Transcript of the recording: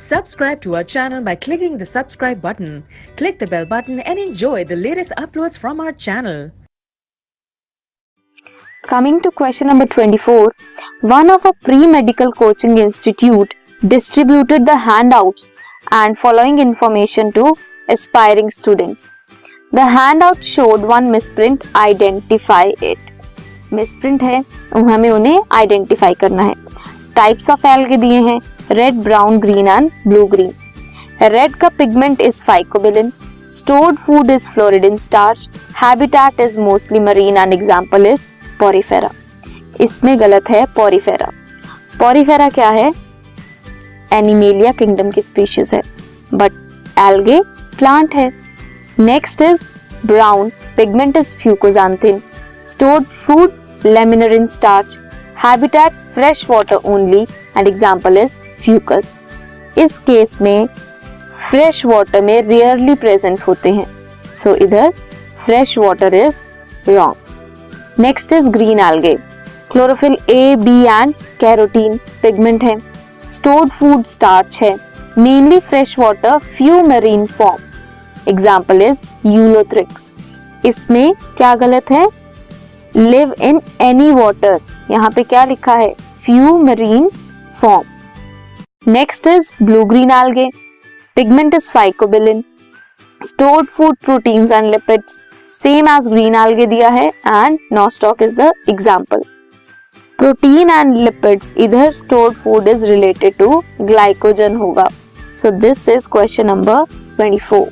Subscribe to our channel by clicking the subscribe button. Click the bell button and enjoy the latest uploads from our channel. Coming to question number 24, one of a pre-medical coaching institute distributed the handouts and following information to aspiring students. The handout showed one misprint. Identify it. misprint है, हमें उन्हें identify करना है. Types of algae दिए हैं, red, brown, green and blue green. Red का pigment is phycobilin. Stored food is floridean starch. Habitat is mostly marine and example is porifera. इसमें गलत है पोरिफेरा. पोरिफेरा क्या है? एनिमेलिया किंगडम की स्पीशीज है, बट एल्गे प्लांट है. Next is brown. Pigment is fucoxanthin. Stored food laminarin starch. Habitat fresh water only and example is fucus. इस case में फ्रेश वाटर में रेयरली प्रेजेंट होते हैं, सो इधर fresh water is wrong. Next is green algae. Chlorophyll A, B and carotene pigment है. Stored food starch है. Mainly fresh water, few marine form. Example is Ulothrix. इसमें क्या गलत है? Live in any water. यहाँ पे क्या लिखा है? Few marine form. Next is blue green algae. Pigment is phycobilin. Stored food proteins and lipids, same as green algae दिया है and Nostoc is the example. Protein and lipids, इधर stored food is related to glycogen होगा. So this is question number 24.